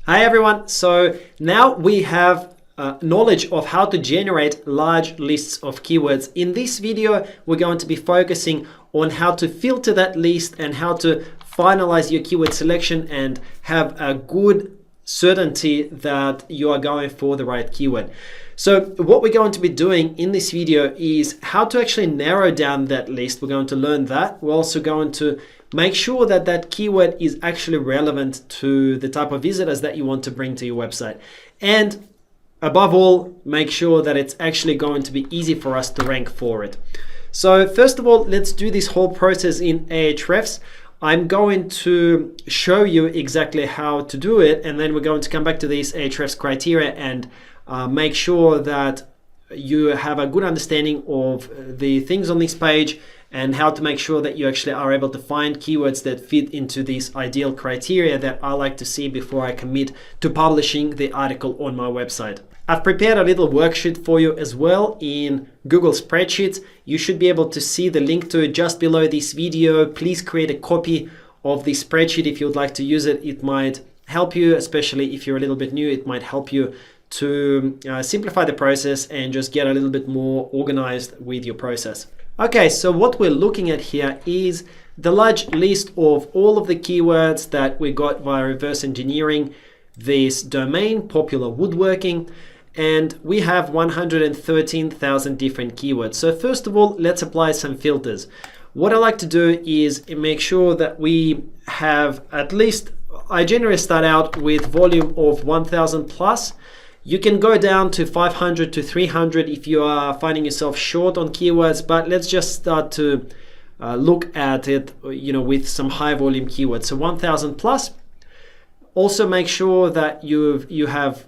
Hi everyone, so now we have knowledge of how to generate large lists of keywords. In this video, we're going to be focusing on how to filter that list and how to finalize your keyword selection and have a good certainty that you are going for the right keyword. So what we're going to be doing in this video is how to actually narrow down that list. We're going to learn that. We're also going to make sure that that keyword is actually relevant to the type of visitors that you want to bring to your website. And above all, make sure that it's actually going to be easy for us to rank for it. So first of all, let's do this whole process in Ahrefs. I'm going to show you exactly how to do it, and then we're going to come back to these Ahrefs criteria and make sure that you have a good understanding of the things on this page and how to make sure that you actually are able to find keywords that fit into these ideal criteria that I like to see before I commit to publishing the article on my website. I've prepared a little worksheet for you as well in Google Spreadsheets. You should be able to see the link to it just below this video. Please create a copy of the spreadsheet if you would like to use it. It might help you, especially if you're a little bit new. It might help you to simplify the process and just get a little bit more organized with your process. Okay, so what we're looking at here is the large list of all of the keywords that we got via reverse engineering this domain, popular woodworking, and we have 113,000 different keywords. So first of all, let's apply some filters. What I like to do is make sure that we have at least, I generally start out with volume of 1,000 plus. You can go down to 500 to 300 if you are finding yourself short on keywords, but let's just start to look at it, with some high volume keywords. So 1,000 plus. Also make sure that you have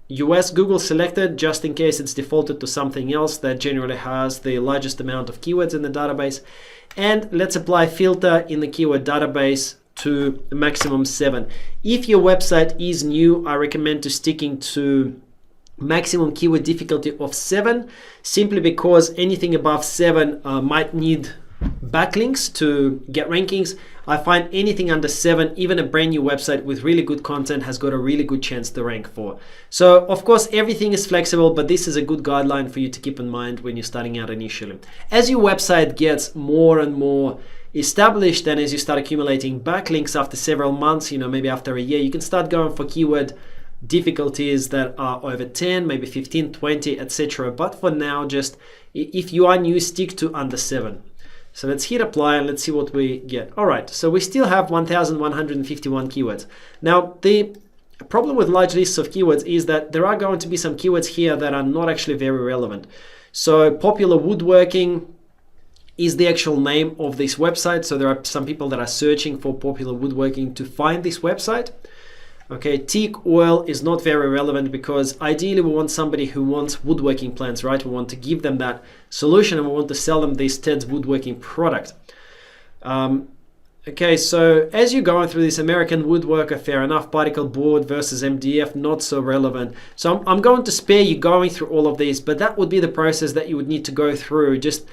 US Google selected, just in case it's defaulted to something else that generally has the largest amount of keywords in the database. And let's apply filter in the keyword database to a maximum 7. If your website is new, I recommend to sticking to maximum keyword difficulty of 7, simply because anything above 7 might need backlinks to get rankings. I find anything under 7, even a brand new website with really good content, has got a really good chance to rank for. So of course everything is flexible, but this is a good guideline for you to keep in mind when you're starting out initially. As your website gets more and more established, and as you start accumulating backlinks after several months, maybe after a year, you can start going for keyword difficulties that are over 10, maybe 15, 20, etc. But for now, just if you are new, stick to under 7. So let's hit apply and let's see what we get. All right, so we still have 1,151 keywords. Now, the problem with large lists of keywords is that there are going to be some keywords here that are not actually very relevant. So popular woodworking is the actual name of this website. So there are some people that are searching for popular woodworking to find this website. Okay, teak oil is not very relevant because ideally we want somebody who wants woodworking plans, right? We want to give them that solution and we want to sell them this Ted's woodworking product. Okay, so as you're going through this, American woodworker, fair enough, particle board versus MDF, not so relevant. So I'm going to spare you going through all of these, but that would be the process that you would need to go through. Just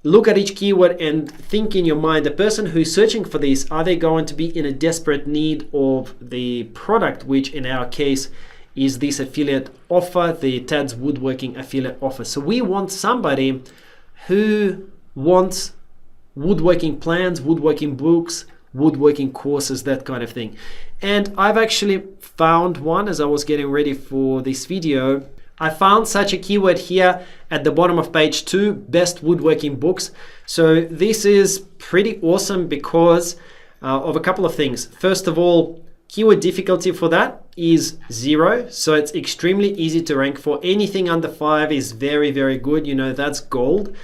look at each keyword and think in your mind, the person who's searching for these, are they going to be in a desperate need of the product, which in our case is this affiliate offer, the Ted's Woodworking affiliate offer. So we want somebody who wants woodworking plans, woodworking books, woodworking courses, that kind of thing. And I've actually found one as I was getting ready for this video. I found such a keyword here at the bottom of page 2, best woodworking books. So this is pretty awesome because of a couple of things. First of all, keyword difficulty for that is 0. So it's extremely easy to rank for. Anything under 5 is very, very good. That's gold.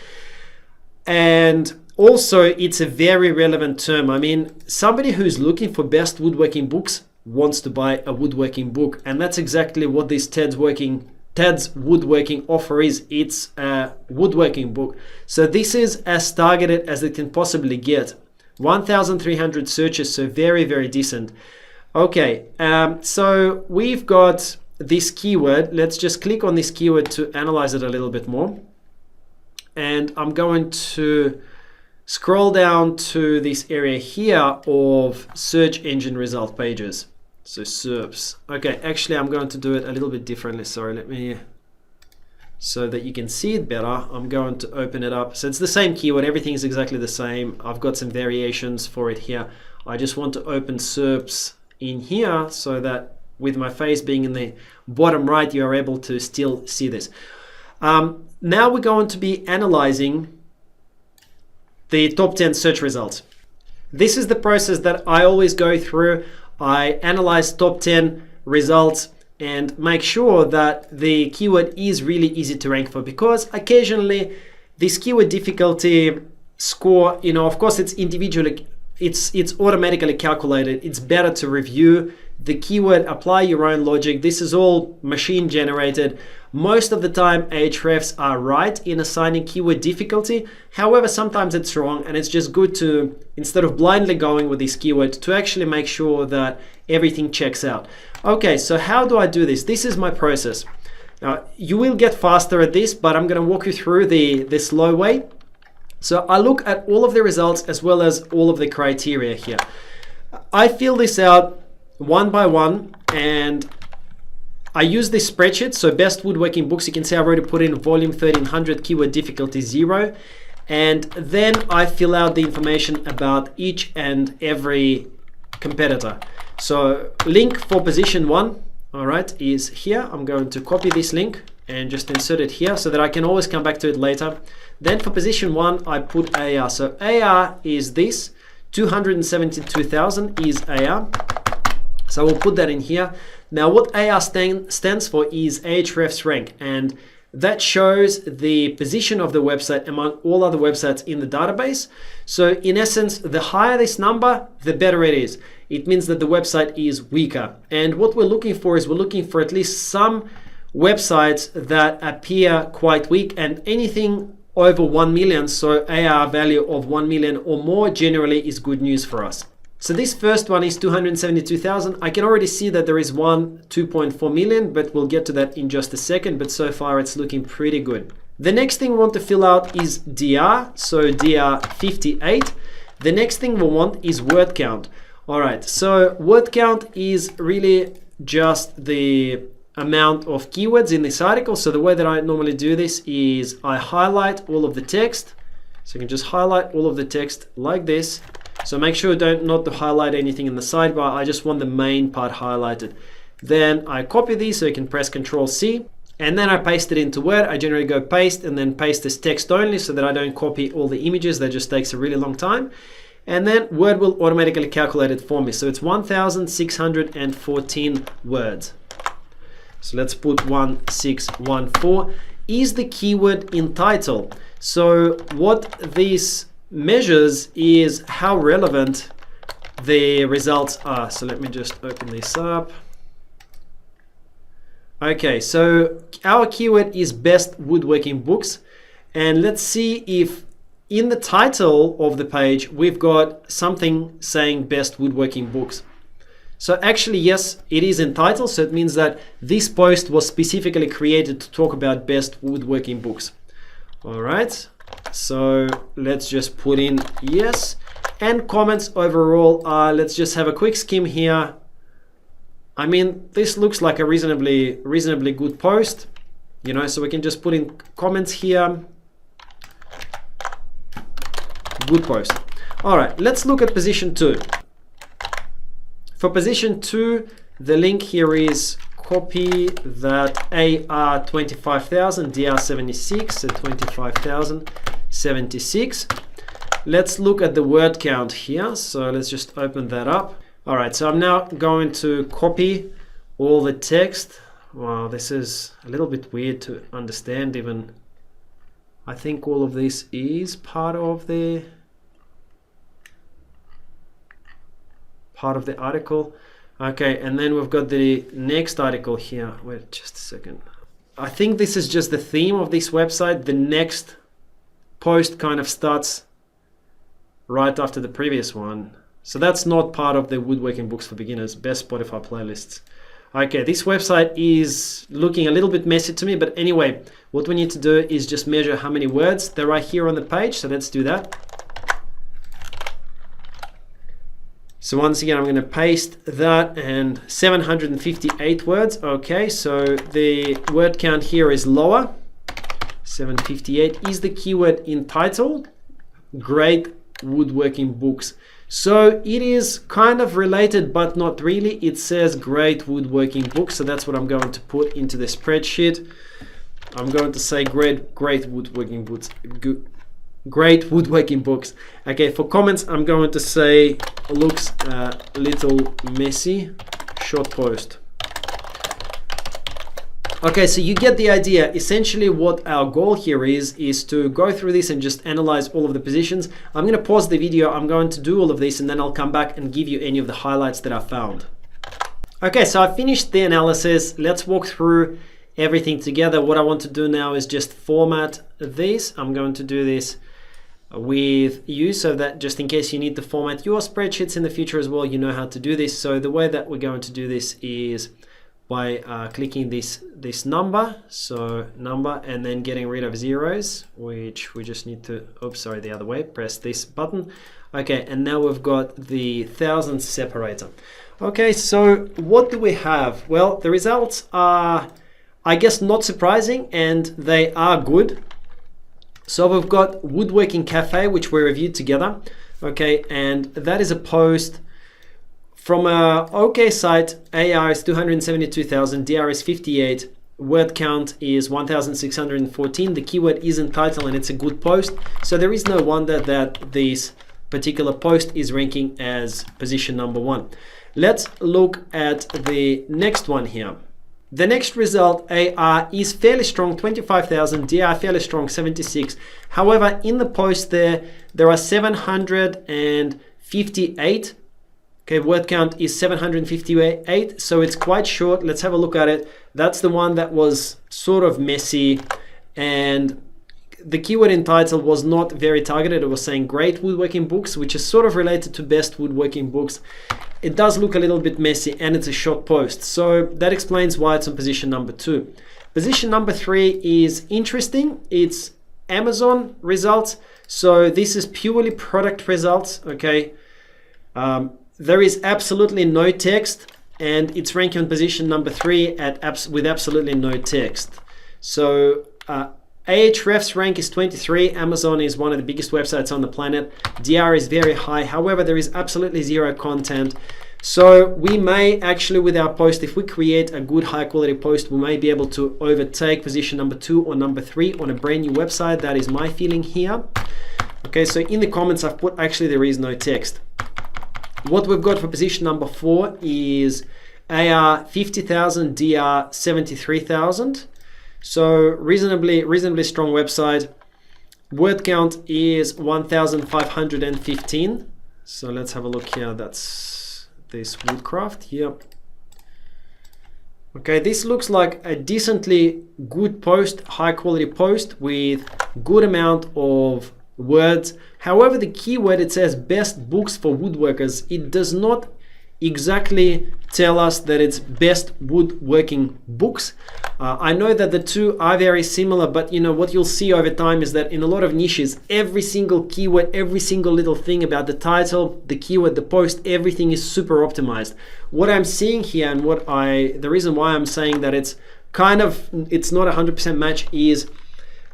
And also it's a very relevant term. I mean, somebody who's looking for best woodworking books wants to buy a woodworking book. And that's exactly what this Ted's Woodworking offer is. It's a woodworking book. So this is as targeted as it can possibly get. 1,300 searches, so very, very decent. Okay, so we've got this keyword. Let's just click on this keyword to analyze it a little bit more. And I'm going to scroll down to this area here of search engine result pages. So SERPs. Okay, actually I'm going to do it a little bit differently. Sorry, let me, so that you can see it better, I'm going to open it up. So it's the same keyword, everything is exactly the same. I've got some variations for it here. I just want to open SERPs in here so that with my face being in the bottom right, you are able to still see this. Now we're going to be analyzing the top 10 search results. This is the process that I always go through. I analyze top 10 results and make sure that the keyword is really easy to rank for, because occasionally this keyword difficulty score, you know, of course it's individually, it's automatically calculated. It's better to review the keyword, apply your own logic. This is all machine generated. Most of the time Ahrefs are right in assigning keyword difficulty. However, sometimes it's wrong, and it's just good to, instead of blindly going with this keyword, to actually make sure that everything checks out. Okay, so how do I do this? This is my process. Now, you will get faster at this, but I'm going to walk you through the slow way. So I look at all of the results as well as all of the criteria here. I fill this out one by one, and I use this spreadsheet. So best woodworking books, you can see I've already put in volume 1300, keyword difficulty 0. And then I fill out the information about each and every competitor. So link for position 1, all right, is here. I'm going to copy this link and just insert it here so that I can always come back to it later. Then for position 1, I put AR. So AR is this, 272,000 is AR. So we'll put that in here. Now what AR stands for is Ahrefs rank, and that shows the position of the website among all other websites in the database. So in essence, the higher this number, the better it is. It means that the website is weaker. And what we're looking for is we're looking for at least some websites that appear quite weak, and anything over 1 million, so AR value of 1 million or more, generally is good news for us. So this first one is 272,000. I can already see that there is one 2.4 million, but we'll get to that in just a second. But so far it's looking pretty good. The next thing we want to fill out is DR, so DR 58. The next thing we want is word count. All right, so word count is really just the amount of keywords in this article. So the way that I normally do this is I highlight all of the text. So you can just highlight all of the text like this. So make sure not to highlight anything in the sidebar. I just want the main part highlighted. Then I copy these, so you can press Ctrl+C, and then I paste it into Word. I generally go paste and then paste as text only so that I don't copy all the images. That just takes a really long time. And then Word will automatically calculate it for me. So it's 1,614 words. So let's put 1614. Is the keyword in title? So what this measures is how relevant the results are. So let me just open this up. Okay, so our keyword is best woodworking books, and let's see if in the title of the page we've got something saying best woodworking books. So actually, yes, it is in title, so it means that this post was specifically created to talk about best woodworking books. All right, so let's just put in yes. And comments overall, let's just have a quick skim here. I mean, this looks like a reasonably good post, you know, so we can just put in comments here. Good post. All right, let's look at position 2. For position 2, the link here is copy that AR 25,000, DR 76, so 25,076. Let's look at the word count here. So let's just open that up. All right, so I'm now going to copy all the text. Wow, this is a little bit weird to understand even. I think all of this is part of the article. Okay, and then we've got the next article here. Wait just a second. I think this is just the theme of this website. The next post kind of starts right after the previous one. So that's not part of the woodworking books for beginners, best Spotify playlists. Okay, this website is looking a little bit messy to me, but anyway, what we need to do is just measure how many words there are here on the page. So let's do that. So once again, I'm going to paste that, and 758 words. Okay, so the word count here is lower. 758 is the keyword in title. Great woodworking books. So it is kind of related, but not really. It says great woodworking books. So that's what I'm going to put into the spreadsheet. I'm going to say great woodworking books. Great woodworking books. Okay, for comments, I'm going to say looks a little messy. Short post. Okay, so you get the idea. Essentially what our goal here is to go through this and just analyze all of the positions. I'm going to pause the video. I'm going to do all of this, and then I'll come back and give you any of the highlights that I found. Okay, so I finished the analysis. Let's walk through everything together. What I want to do now is just format this. I'm going to do this with you so that just in case you need to format your spreadsheets in the future as well, you know how to do this. So the way that we're going to do this is by clicking this number, so number, and then getting rid of zeros, which we just need to, oops, sorry, the other way, press this button. Okay, and now we've got the thousands separator. Okay, so what do we have? Well, the results are, I guess, not surprising, and they are good. So we've got Woodworking Cafe, which we reviewed together. Okay, and that is a post from a OK site. AR is 272,000, DR is 58, word count is 1,614. The keyword is in title, and it's a good post. So there is no wonder that this particular post is ranking as position number 1. Let's look at the next one here. The next result, AR is fairly strong, 25,000, DR fairly strong, 76. However, in the post there are 758. Okay, word count is 758, so it's quite short. Let's have a look at it. That's the one that was sort of messy, and the keyword in title was not very targeted. It was saying great woodworking books, which is sort of related to best woodworking books. It does look a little bit messy, and it's a short post. So that explains why it's on position number 2. Position number 3 is interesting. It's Amazon results. So this is purely product results, okay? There is absolutely no text, and it's ranking on position number 3 with absolutely no text. So Ahrefs rank is 23. Amazon is one of the biggest websites on the planet. DR is very high. However, there is absolutely zero content. So we may actually, with our post, if we create a good high quality post, we may be able to overtake position number 2 or number 3 on a brand new website. That is my feeling here. Okay, so in the comments I've put actually there is no text. What we've got for position number 4 is AR 50,000, DR 73,000. So reasonably strong website. Word count is 1,515. So let's have a look here. That's this Woodcraft. Yep. Okay, this looks like a decently good post, high quality post with good amount of words. However, the keyword, it says best books for woodworkers. It does not exactly tell us that it's best woodworking books. I know that the two are very similar, but you know what you'll see over time is that in a lot of niches, every single keyword, every single little thing about the title, the keyword, the post, everything is super optimized. What I'm seeing here, and the reason why I'm saying that it's not 100% match is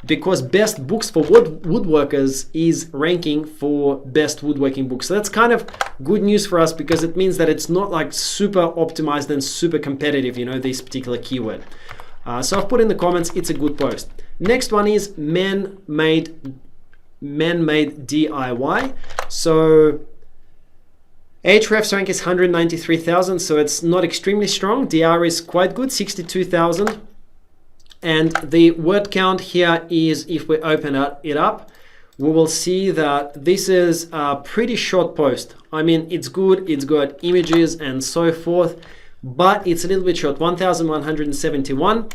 because best books for woodworkers is ranking for best woodworking books. So that's kind of good news for us, because it means that it's not like super optimized and super competitive, you know, this particular keyword. So I've put in the comments, it's a good post. Next one is man-made DIY. So Ahrefs rank is 193,000, so it's not extremely strong. DR is quite good, 62,000. And the word count here is, if we open it up, we will see that this is a pretty short post. I mean, it's good, it's got images and so forth, but it's a little bit short, 1,171.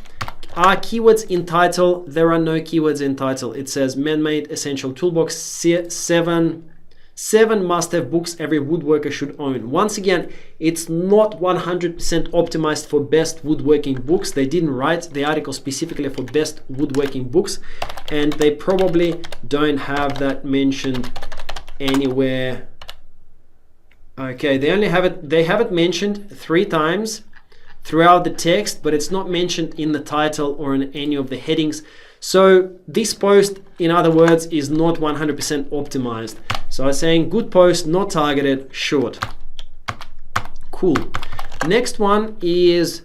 Are keywords in title? There are no keywords in title. It says man-made essential toolbox, 7 must-have books every woodworker should own. Once again, it's not 100% optimized for best woodworking books. They didn't write the article specifically for best woodworking books, and they probably don't have that mentioned anywhere Okay, they have it mentioned 3 times throughout the text, but it's not mentioned in the title or in any of the headings. So this post, in other words, is not 100% optimized. So I'm saying good post, not targeted, short. Cool. Next one is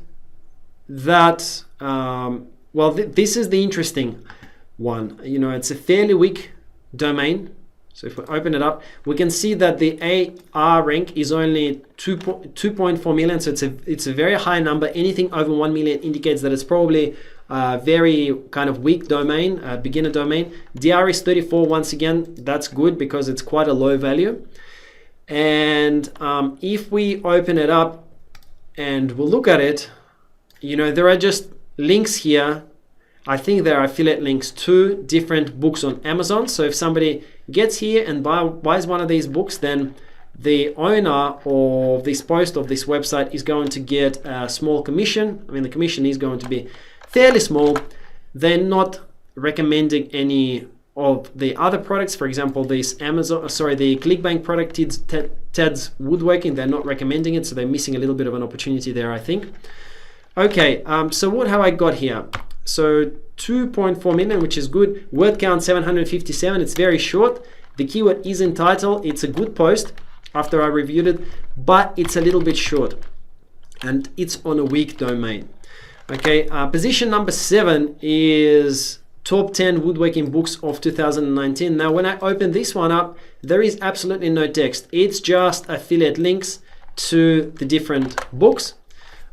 that, well, this is the interesting one. You know, it's a fairly weak domain. So if we open it up, we can see that the AR rank is only 2.4 million. So it's a very high number. Anything over 1 million indicates that it's probably a very kind of weak domain, beginner domain. DR is 34. Once again, that's good because it's quite a low value. And if we open it up and we'll look at it, you know, there are just links here. I think there are affiliate links to different books on Amazon. So if somebody gets here and buys one of these books, then the owner of this post of this website is going to get a small commission. I mean, the commission is going to be fairly small. They're not recommending any of the other products. For example, this the ClickBank product, Ted's Woodworking, they're not recommending it. So they're missing a little bit of an opportunity there, I think. Okay, so what have I got here? So 2.4 million, which is good. Word count 757. It's very short. The keyword is in title. It's a good post after I reviewed it, but it's a little bit short and it's on a weak domain. Okay, position number 7 is top 10 woodworking books of 2019. Now, when I open this one up, there is absolutely no text. It's just affiliate links to the different books.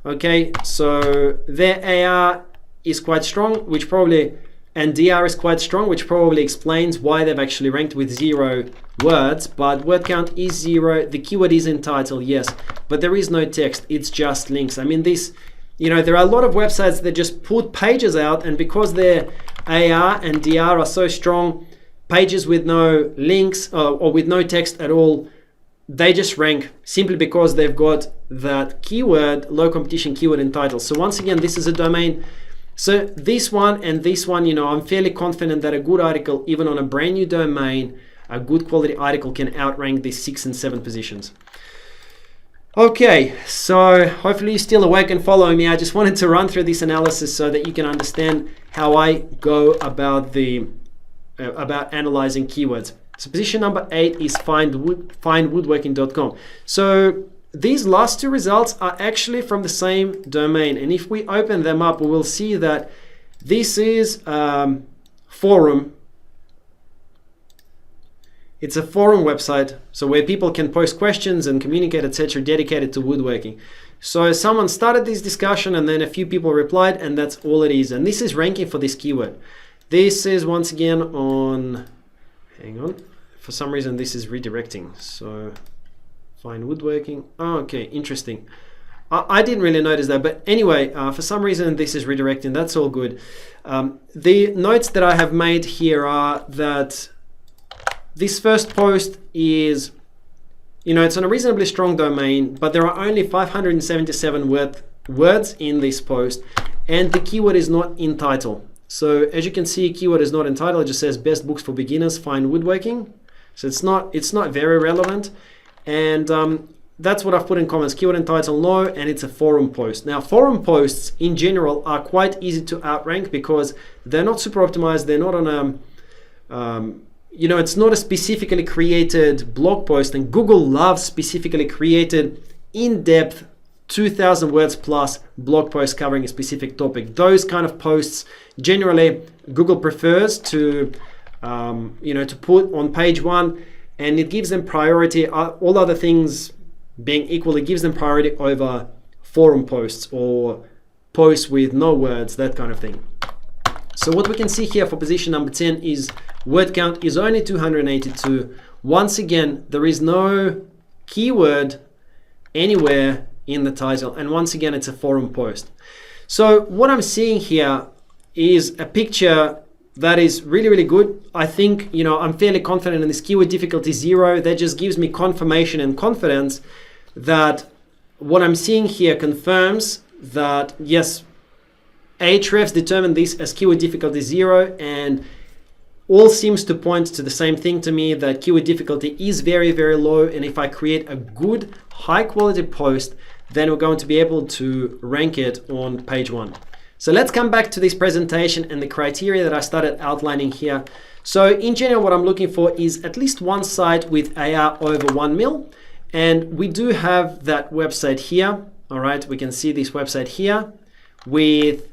Okay, so their AR is quite strong, which probably, and DR is quite strong, which probably explains why they've actually ranked with 0 words, but word count is 0. The keyword is in title, yes, but there is no text. It's just links. I mean, this, you know, there are a lot of websites that just put pages out, and because their AR and DR are so strong, pages with no links or with no text at all, they just rank simply because they've got that keyword, low competition keyword in title. So once again, this is a domain. So this one and this one, you know, I'm fairly confident that a good article, even on a brand new domain, a good quality article can outrank these 6 and 7 positions. Okay, so hopefully you're still awake and following me. I just wanted to run through this analysis so that you can understand how I go about about analyzing keywords. So position number 8 is findwoodworking.com. So these last 2 results are actually from the same domain, and if we open them up, we will see that this is forum. It's a forum website, so where people can post questions and communicate, etc., dedicated to woodworking. So someone started this discussion and then a few people replied, and that's all it is. And this is ranking for this keyword. This is once again on, hang on, for some reason this is redirecting. So find woodworking. Oh, okay, interesting. I didn't really notice that, but anyway, for some reason this is redirecting. That's all good. The notes that I have made here are that this first post is, you know, it's on a reasonably strong domain, but there are only 577 words in this post, and the keyword is not in title. So as you can see, keyword is not in title. It just says best books for beginners, find woodworking. So it's not very relevant. And that's what I've put in comments. Keyword and title, no, and it's a forum post. Now, forum posts in general are quite easy to outrank because they're not super optimized. They're not on a, you know, it's not a specifically created blog post, and Google loves specifically created, in-depth, 2,000 words plus blog posts covering a specific topic. Those kind of posts generally Google prefers to, you know, to put on page 1. And it gives them priority, all other things being equal, it gives them priority over forum posts or posts with no words, that kind of thing. So what we can see here for position number 10 is word count is only 282. Once again, there is no keyword anywhere in the title. And once again, it's a forum post. So what I'm seeing here is a picture that is really, really good. I think, you know, I'm fairly confident in this keyword difficulty 0. That just gives me confirmation and confidence that what I'm seeing here confirms that, yes, Ahrefs determined this as keyword difficulty 0, and all seems to point to the same thing to me, that keyword difficulty is very, very low. And if I create a good, high quality post, then we're going to be able to rank it on page 1. So let's come back to this presentation and the criteria that I started outlining here. So in general, what I'm looking for is at least one site with AR over 1 mil. And we do have that website here. All right, we can see this website here with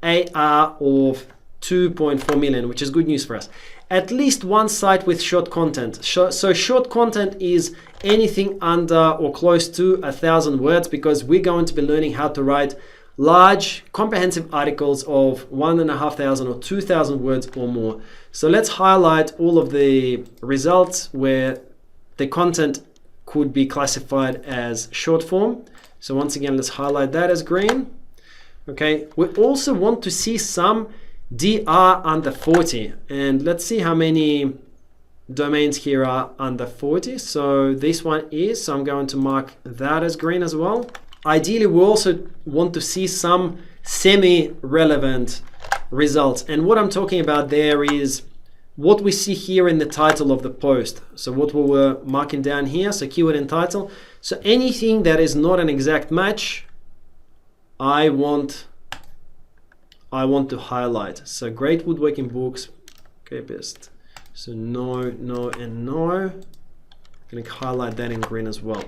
AR of 2.4 million, which is good news for us. At least one site with short content. So short content is anything under or close to 1,000 words, because we're going to be learning how to write large comprehensive articles of 1,500 or 2,000 words or more. So let's highlight all of the results where the content could be classified as short form. So once again, let's highlight that as green. Okay, we also want to see some DR under 40, and let's see how many domains here are under 40. So this one is, so I'm going to mark that as green as well. Ideally, we also want to see some semi-relevant results. And what I'm talking about there is what we see here in the title of the post. So what we were marking down here, so keyword and title. So anything that is not an exact match, I want to highlight. So great woodworking books, okay, best. So no, no, and no. I'm going to highlight that in green as well.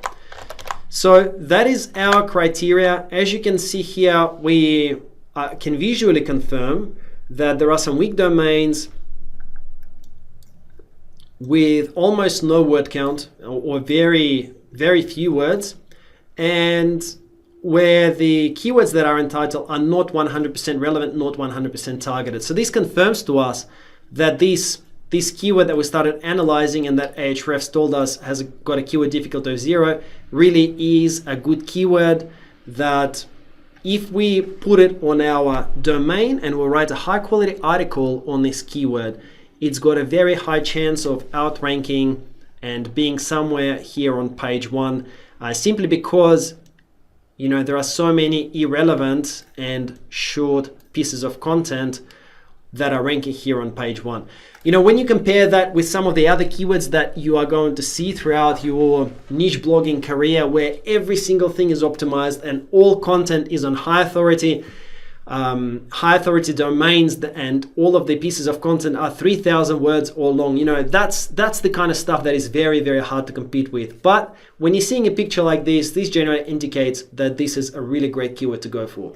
So that is our criteria. As you can see here, we can visually confirm that there are some weak domains with almost no word count or very, very few words, and where the keywords that are in title are not 100% relevant, not 100% targeted. So this confirms to us that this keyword that we started analyzing and that Ahrefs told us has got a keyword difficulty of 0 really is a good keyword, that if we put it on our domain and we'll write a high quality article on this keyword, it's got a very high chance of outranking and being somewhere here on page 1, simply because there are so many irrelevant and short pieces of content that are ranking here on page 1. When you compare that with some of the other keywords that you are going to see throughout your niche blogging career, where every single thing is optimized and all content is on high authority domains, and all of the pieces of content are 3,000 words or long, that's the kind of stuff that is very, very hard to compete with. But when you're seeing a picture like this generally indicates that this is a really great keyword to go for.